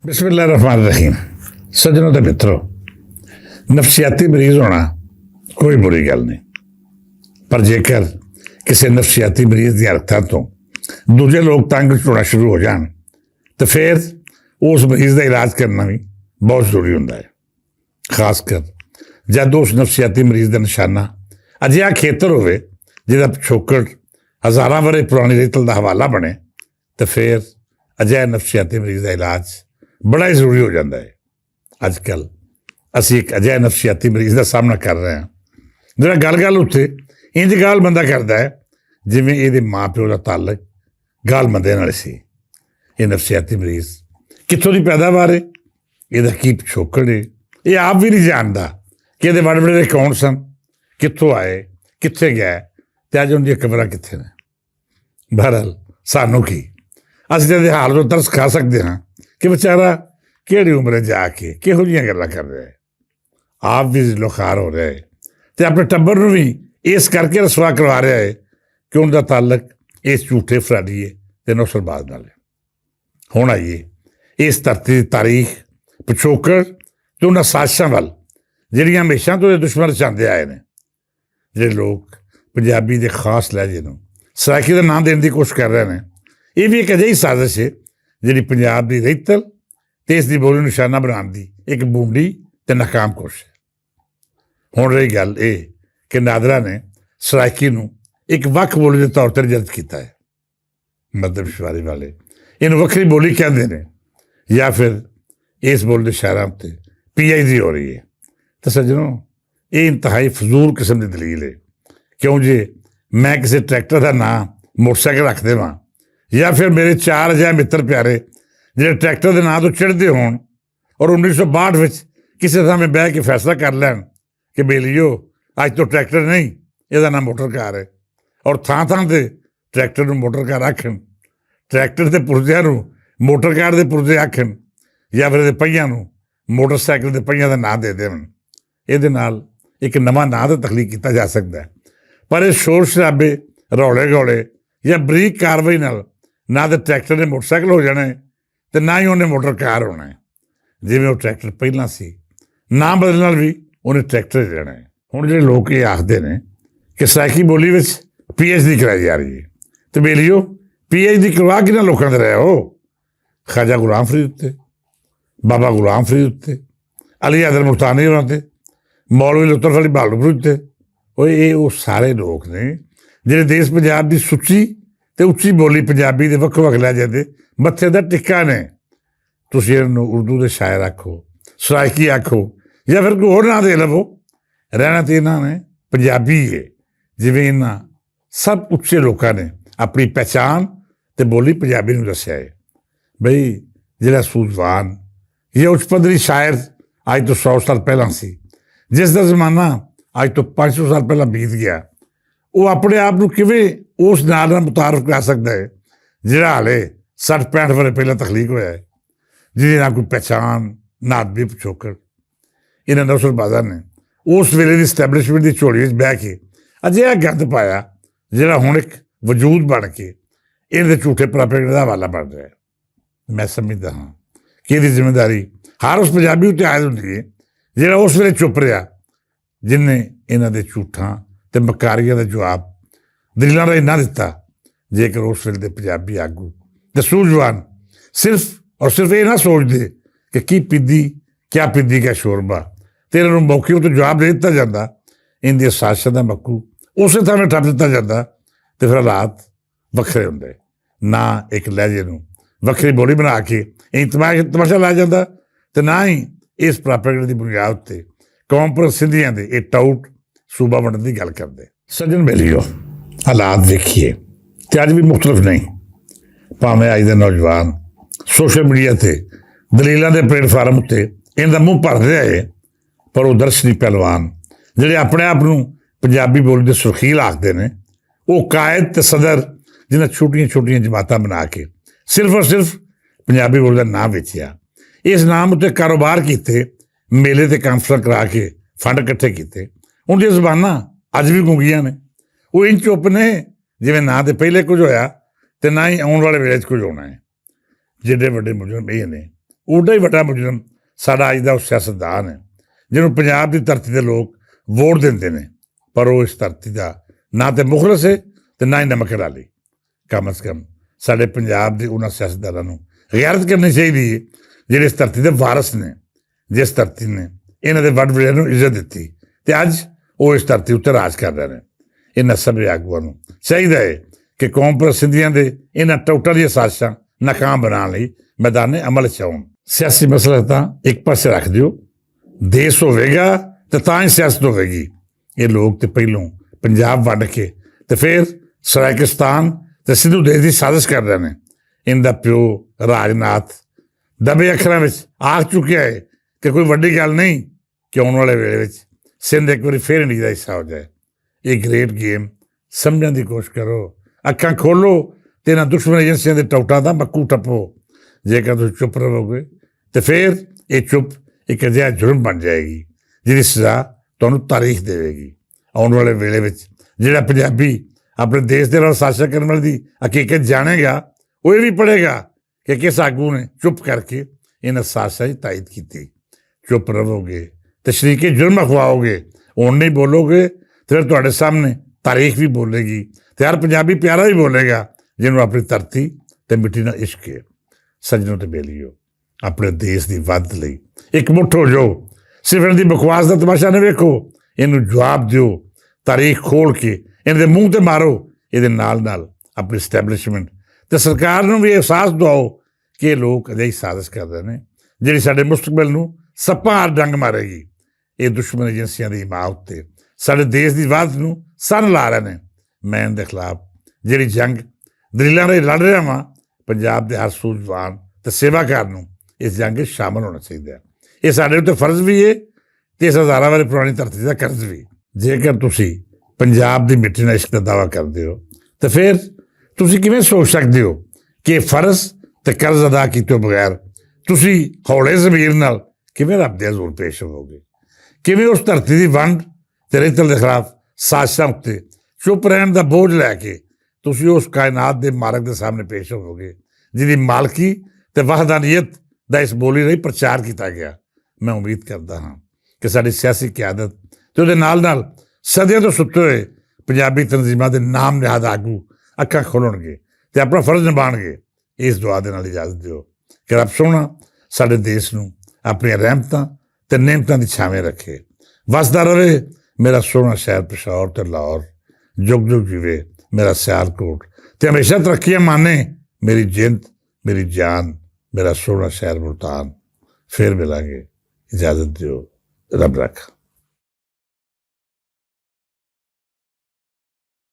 बिस्मिल्लाह रहमान रहीम। सज्जनों ते मित्रों, नफसियाती मरीज होना कोई बुरी गल नहीं, पर जेकर किसी नफसियाती मरीज की हरकतों तो दूजे लोग तंग होना शुरू हो जान तो फिर उस मरीज का इलाज करना भी बहुत जरूरी होता है। खासकर जब उस नफसियाती मरीज का निशाना अजिहा खेतर हो जिसका पिछोकड़ हज़ारां वरे पुरानी रेतल का हवाला बने तो फिर अजिहा नफसियाती मरीज का इलाज बड़ा ही जरूरी हो जाता है। अजकल असी एक अजिहा नफसियाती मरीज का सामना कर रहे हैं जो गल गल उत्ते इंज गाल बंदा करता है जिमें ये माँ प्यो का ताल्लक गाल बंदे नाल सी। ये नफसियाती मरीज कितों की पैदावार है, यदा की पिछोकड़ है, ये आप भी नहीं जानता कि ये बड़े बड़े कौन सन, कितों आए, कित्थे गए, तो अज उनकी कबरां कित्थे ने। बहरहाल सानू की असीं इहदे हाल तो तरस खा सकते हाँ कि बेचारा किहड़ी उम्र जाके किहो जिहियां गल्लां कर रहा है। आप भी लोखार हो रहा है तो अपने टब्बर नूं भी इस करके रसवा करवा रहा है कि उनका ताल्लक इस झूठे फराडीए ते नौसरबाज नाल है। हुण आइए इस धरती की तारीख, पिछोकड़ ते उन्हां साजिशां वल जिहड़ियां हमेशा तो दुश्मन रचांदे आए ने। जिहड़े लोग पंजाबी के खास लहजे नूं सराइकी का नाम देने की कोशिश कर रहे हैं, ये भी एक अजिही साजिश है जिहड़ी पंजाब की रेतल ते इस दी बोली निशाना बनाने की एक बूंदी ते नाकाम कोशिश है। हुण रही गल ये कि नादरा ने सराइकी नूं एक वक् बोली के तौर पर रजत किया है। मर्दमशुमारी वाले इन्हूं वक्री बोली कहते हैं या फिर इस बोली के शहरों उत्ते PhD हो रही है। तो सज्जनों, ये इंतहाई फजूल किस्म की दलील है। क्यों जे मैं किसी ट्रैक्टर का नाम मोटरसाइकिल रख देवां या फिर मेरे 4 अजिहे मित्र प्यारे जिहड़े ट्रैक्टर के नाम तो चिढ़ते होण और 1962 में किसी थां में बह के फैसला कर लैन कि बेलियो अज तो ट्रैक्टर नहीं, इसका नाम मोटर कार है, और थां थां ते ट्रैक्टर नूं मोटर कार आखण, ट्रैक्टर के पुरजिਆਂ ਨੂੰ मोटर कार के पुरजे आखण या फिर पहियां ਨੂੰ मोटरसाइकिल के पहियां का नाम दे देवन, ਇਹਦੇ ਨਾਲ एक नवां नाम तो तखलीक किया जा सकता है। पर इस शोर शराबे, रौले गौले या बरीक कार्रवाई नाल ना तो ट्रैक्टर ने मोटरसाइकिल हो जाना है तो ना ही उन्हें मोटर कार होना है। जिवें वो ट्रैक्टर पहला सी, नाम बदलण नाल भी उन्हें ट्रैक्टर ही रहना है। हुण जिहड़े लोग ये आखदे ने कि सराइकी बोली विच PhD कराई जा रही है, तो बेलियो PhD करवा किन्हां लोकां ते रहे हो? ख्वाजा गुलाम फरीद उत्ते, बाबा गुलाम फरीद उत्ते, अली हैदर मुल्तानी होरां ते, मौलवी लुत्फ अली बहादुर उत्ते। ये वो सारे लोग ने जिहड़े देश पंजाब की सुच्ची ते उच्ची बोली पंजाबी के वक् वक् लहजे दे मत्थे दा टिक्का ने। तुसीं इन्हूं उर्दू के शायर आखो, सराइकी आखो या फिर कोई होर नाम दे लवो, रहना तो इन्हां ने पंजाबी है। जिवें इन्हां सब उच्चे लोगों ने अपनी पहचान ते बोली पंजाबी नूं दस्सिया है। बई जिहड़ा सूझवान या उच्च पद्धरी शायर अज तो 100 साल पहला सी, जिसका जमाना अज तो 500 साल पहला बीत गया, वो अपने आप को किवें उस नाल नाल मुतारफ करा सकता है जिहड़ा हाले 60-65 वरे पहला तखलीक होया है, जिहदी ना कोई पहचान ना अदबी पिछोकड़। इन्हां नौसरबाजां ने उस वेले की स्टैबलिशमेंट की झोली विच बह के अजिहा गंद पाया जिहड़ा हुण एक वजूद बन के इन्हां दे झूठे प्रापेगेंडा दा हवाला बन रहा है। मैं समझदा हाँ कि इसकी जिम्मेदारी हर उस पंजाबी उत्ते आयद हुंदी है जिहड़ा उस वेले चुप रहा, जिन्हें इन्हां दे झूठां ते मकारियां दा जवाब दलीलां राहीं ना दिता। जेकर उस वेले दे पंजाबी आगू ते सूझवान सिर्फ और सिर्फ ये ना सोचते कि की पिद्दी क्या पिद्दी क्या शोरबा, तो इन्होंने मौके उत्ते जवाब दे दिता जाता, इनकी साजिशां दा मक्कू उस थां ठप्प दिता जाता, तो फिर हालात वखरे हुंदे। ना एक लहजे नूं वखरी बोली बना के तमाशा लाया जाता, तो ना ही इस प्रापेगेंडे की बुनियाद उत्ते कौम पर सिंधियां दे ये टाउट सूबा वंडण की गल करते। सज्जन बेलियो, हालात देखिए तो अज भी मुख्तलिफ नहीं। भावें अज दे नौजवान सोशल मीडिया से दलीलों के प्लेटफार्म उत्ते इनका मुँह भर रहा है, पर वो दर्शनी पहलवान जिहड़े अपने आप नूं पंजाबी बोली के सुरखील आखते हैं, वो कायद ते सदर जिन्हें छोटियां छोटियां जमातां बना के सिर्फ और सिर्फ पंजाबी बोली का नाम वेचिया, इस नाम उत्ते कारोबार किए, मेले ते कांफ्रेंस करा के फंड इकट्ठे किए। उनकी जबानां अज भी गूंगियां ने, वो इन चुप ने जिवें ना तो पहले कुछ होया तो ना ही आने वाले वेले कुछ होना है। जिहड़े वड्डे मुजरम ये ने ਓਡਾ ਹੀ ਵੱਡਾ ਮੁਜਰਮ ਸਾਡਾ ਅੱਜ ਦਾ ਉਹ ਸਿਆਸਤਦਾਨ ਹੈ ਜਿਹਨੂੰ ਪੰਜਾਬ ਦੀ ਧਰਤੀ ਦੇ ਲੋਕ ਵੋਟ ਦਿੰਦੇ ਨੇ, ਪਰ ਉਹ ਇਸ ਧਰਤੀ ਦਾ ਨਾ ਤੇ ਮੁਖਲਸ ਹੈ ਤੇ ਨਾ ਹੀ ਨਮਕ ਵਾਲੀ। ਕਮ ਅਜ਼ ਕਮ ਸਾਡੇ ਪੰਜਾਬ ਦੇ ਉਹਨਾਂ ਸਿਆਸਤਦਾਨਾਂ ਨੂੰ ਗਿਆਰਤ ਕਰਨੀ ਚਾਹੀਦੀ ਹੈ ਜਿਹੜੇ ਇਸ ਧਰਤੀ ਦੇ ਵਾਰਸ ਨੇ, ਜਿਸ ਧਰਤੀ ਨੇ ਇਹਨਾਂ ਦੇ ਵੱਡ ਵਡੇਰਿਆਂ ਨੂੰ ਇੱਜ਼ਤ ਦਿੱਤੀ ਤੇ ਅੱਜ ਉਹ ਇਸ ਧਰਤੀ ਉੱਤੇ ਰਾਜ ਕਰ ਰਹੇ ਨੇ। ਇਹਨਾਂ ਸਭ ਆਗੂਆਂ ਨੂੰ ਚਾਹੀਦਾ ਹੈ ਕਿ ਕੌਮ ਪ੍ਰਸਿੱਧੀਆਂ ਦੇ ਇਹਨਾਂ ਟੁੱਟਾਂ ਦੀਆਂ ਸਾਜ਼ਿਸ਼ਾਂ ਨਾਕਾਮ ਬਣਾਉਣ ਲਈ ਮੈਦਾਨੇ ਅਮਲ 'ਚ ਆਉਣ। ਸਿਆਸੀ ਮਸਲਾ ਤਾਂ ਇੱਕ ਪਾਸੇ ਰੱਖ ਦਿਓ, ਦੇਸ਼ ਹੋਵੇਗਾ ਤੇ ਤਾਂ ਹੀ ਸਿਆਸਤ ਹੋਵੇਗੀ। ਇਹ ਲੋਕ ਤੇ ਪਹਿਲੋਂ ਪੰਜਾਬ ਵੰਡ ਕੇ ਤੇ ਫਿਰ ਸਰਾਇਕਿਸਤਾਨ ਤੇ ਸਿੰਧੂ ਦੇਸ਼ ਦੀ ਸਾਜ਼ਿਸ਼ ਕਰ ਰਹੇ ਨੇ। ਇਹਦਾ ਪਿਓ ਰਾਜਨਾਥ ਦਬੇ ਅੱਖਰਾਂ ਵਿੱਚ ਆਖ ਚੁੱਕਿਆ ਹੈ ਕਿ ਕੋਈ ਵੱਡੀ ਗੱਲ ਨਹੀਂ ਕਿ ਆਉਣ ਵਾਲੇ ਵੇਲੇ ਵਿੱਚ ਸਿੰਧ ਇੱਕ ਵਾਰੀ ਫਿਰ ਇੰਡੀਆ ਦਾ ਹਿੱਸਾ ਹੋ ਜਾਏ। ਇਹ ਗ੍ਰੇਟ ਗੇਮ ਸਮਝਣ ਦੀ ਕੋਸ਼ਿਸ਼ ਕਰੋ, ਅੱਖਾਂ ਖੋਲੋ ਤੇ ਇਹਨਾਂ ਦੁਸ਼ਮਣ ਏਜੰਸੀਆਂ ਦੇ ਟੌਟਾਂ ਦਾ ਮੱਕੂ ਟੱਪੋ। ਜੇਕਰ ਤੁਸੀਂ ਚੁੱਪ ਰਹੋਗੇ ਤੇ ਫਿਰ ਇਹ ਚੁੱਪ ਇੱਕ ਅਜਿਹਾ ਜੁਰਮ ਬਣ ਜਾਏਗੀ ਜਿਹਦੀ ਸਜ਼ਾ ਤੁਹਾਨੂੰ ਤਾਰੀਖ ਦੇਵੇਗੀ। ਆਉਣ ਵਾਲੇ ਵੇਲੇ ਵਿੱਚ ਜਿਹੜਾ ਪੰਜਾਬੀ ਆਪਣੇ ਦੇਸ਼ ਦੇ ਨਾਲ ਸਾਜ਼ਿਸ਼ਾਂ ਕਰਨ ਵਾਲੇ ਦੀ ਹਕੀਕਤ ਜਾਣੇਗਾ, ਉਹ ਇਹ ਵੀ ਪੜ੍ਹੇਗਾ ਕਿ ਕਿਸ ਆਗੂ ਨੇ ਚੁੱਪ ਕਰਕੇ ਇਹਨਾਂ ਸਾਜ਼ਿਸ਼ਾਂ ਦੀ ਤਾਇਦ ਕੀਤੀ। ਚੁੱਪ ਰਹੋਗੇ ਤੇ ਸ਼ਰੀਕੇ ਜੁਰਮ ਅਖਵਾਓਗੇ, ਹੁਣ ਨਹੀਂ ਬੋਲੋਗੇ ਤੇ ਫਿਰ ਤੁਹਾਡੇ ਸਾਹਮਣੇ ਤਾਰੀਖ ਵੀ ਬੋਲੇਗੀ ਤੇ ਹਰ ਪੰਜਾਬੀ ਪਿਆਰਾ ਵੀ ਬੋਲੇਗਾ ਜਿਹਨੂੰ ਆਪਣੀ ਧਰਤੀ ਤੇ ਮਿੱਟੀ ਨਾਲ ਇਸ਼ਕ ਹੈ। ਸੱਜਣੋ ਤੇ ਬੇਲੀਓ, ਆਪਣੇ ਦੇਸ਼ ਦੀ ਵੱਧ ਲਈ ਇੱਕ ਮੁੱਠ ਹੋ ਜਾਓ। ਸਿਰਫ ਇਹਨਾਂ ਦੀ ਬਕਵਾਸ ਦਾ ਤਮਾਸ਼ਾ ਨਾ ਵੇਖੋ, ਇਹਨੂੰ ਜਵਾਬ ਦਿਓ। ਤਾਰੀਖ ਖੋਲ ਕੇ ਇਹਨਾਂ ਦੇ ਮੂੰਹ ਤੇ ਮਾਰੋ। ਇਹਦੇ ਨਾਲ ਨਾਲ ਆਪਣੀ ਸਟੈਬਲਿਸ਼ਮੈਂਟ ਤੇ ਸਰਕਾਰ ਨੂੰ ਵੀ ਅਹਿਸਾਸ ਦਿਵਾਓ ਕਿ ਇਹ ਲੋਕ ਅਜਿਹੀ ਸਾਜ਼ਿਸ਼ ਕਰਦੇ ਨੇ ਜਿਹੜੀ ਸਾਡੇ ਮੁਸਤਕਬਲ ਨੂੰ ਸੱਪਾਂ ਡੰਗ ਮਾਰੇਗੀ। ਇਹ ਦੁਸ਼ਮਣ ਏਜੰਸੀਆਂ ਦੀ ਹਿਮਾਇਤ ਤੇ ਸਾਡੇ ਦੇਸ਼ ਦੀ ਵਾਧ ਨੂੰ ਸੰਨ ਲਾ ਰਹੇ ਨੇ। ਮੈਂ ਇਹਨਾਂ ਦੇ ਖਿਲਾਫ ਜਿਹੜੀ ਜੰਗ ਦਲੀਲਾਂ ਨਾਲ ਲੜ ਰਿਹਾ ਵਾਂ, ਪੰਜਾਬ ਦੇ ਹਰ ਸੂਝਵਾਨ ਤੇ ਸੇਵਾਕਾਰ ਨੂੰ ਇਸ ਜੰਗ ਵਿੱਚ ਸ਼ਾਮਲ ਹੋਣਾ ਚਾਹੀਦਾ ਹੈ। ਇਹ ਸਾਡੇ ਉੱਤੇ ਫਰਜ਼ ਵੀ ਹੈ ਤੇ ਇਸ ਹਜ਼ਾਰਾਂ ਵਾਰੀ ਪੁਰਾਣੀ ਧਰਤੀ ਦਾ ਕਰਜ਼ ਵੀ। ਜੇਕਰ ਤੁਸੀਂ ਪੰਜਾਬ ਦੀ ਮਿੱਟੀ ਨਾਲ ਇਸ਼ਕ ਦਾ ਦਾਅਵਾ ਕਰਦੇ ਹੋ ਤਾਂ ਫਿਰ ਤੁਸੀਂ ਕਿਵੇਂ ਸੋਚ ਸਕਦੇ ਹੋ ਕਿ ਇਹ ਫਰਜ਼ ਤੇ ਕਰਜ਼ ਅਦਾ ਕੀਤੇ ਬਗੈਰ ਤੁਸੀਂ ਹੌਲੇ ਜ਼ਮੀਰ ਨਾਲ ਕਿਵੇਂ ਰੱਬ ਦੇ ਹਜ਼ੂਰ ਪੇਸ਼ ਹੋਵੋਗੇ? ਕਿਵੇਂ ਉਸ ਧਰਤੀ ਦੀ ਵੰਡ ਤੇ ਰੇਤਲ ਦੇ ਖਿਲਾਫ ਸਾਜ਼ਿਸ਼ਾਂ ਉੱਤੇ ਚੁੱਪ ਰਹਿਣ ਦਾ ਬੋਝ ਲੈ ਕੇ ਤੁਸੀਂ ਉਸ ਕਾਇਨਾਤ ਦੇ ਮਾਲਕ ਦੇ ਸਾਹਮਣੇ ਪੇਸ਼ ਹੋਵੋਗੇ ਜਿਹਦੀ ਮਾਲਕੀ ਤੇ ਵਹਦਾਨੀਅਤ ਦਾ ਇਸ ਬੋਲੀ ਰਾਹੀਂ ਪ੍ਰਚਾਰ ਕੀਤਾ ਗਿਆ। ਮੈਂ ਉਮੀਦ ਕਰਦਾ ਹਾਂ ਕਿ ਸਾਡੀ ਸਿਆਸੀ ਕਿਆਦਤ ਤੇ ਉਹਦੇ ਨਾਲ ਨਾਲ ਸਦੀਆਂ ਤੋਂ ਸੁੱਤੇ ਹੋਏ ਪੰਜਾਬੀ ਤਨਜ਼ੀਮਾਂ ਦੇ ਨਾਮ ਨਿਹਾਦ ਆਗੂ ਅੱਖਾਂ ਖੋਲ੍ਹਣਗੇ ਤੇ ਆਪਣਾ ਫਰਜ਼ ਨਿਭਾਉਣਗੇ। ਇਸ ਦੁਆ ਦੇ ਨਾਲ ਇਜਾਜ਼ਤ ਦਿਓ ਕਿ ਰੱਬ ਸੋਹਣਾ ਸਾਡੇ ਦੇਸ਼ ਨੂੰ ਆਪਣੀਆਂ ਰਹਿਮਤਾਂ ਤੇ ਨਿਮਤਾਂ ਦੀ ਛਾਵੇਂ ਰੱਖੇ। ਵਸਦਾ ਰਹੇ ਮੇਰਾ ਸੋਹਣਾ ਸ਼ਹਿਰ ਪੇਸ਼ਾਵਰ ਤੇ ਲਾਹੌਰ। ਜੁਗ ਜੁਗ ਜੀਵੇ ਮੇਰਾ ਸਿਆਲਕੋਟ ਤੇ ਹਮੇਸ਼ਾ ਤਰੱਕੀਆਂ ਮਾਨੇ ਮੇਰੀ ਜਿੰਦ, ਮੇਰੀ ਜਾਨ, ਮੇਰਾ ਸੋਹਣਾ ਸ਼ਹਿਰ ਮੁਲਤਾਨ। ਫਿਰ ਮਿਲਾਂਗੇ, ਇਜਾਜ਼ਤ ਦਿਓ, ਰੱਬ ਰੱਖਾ।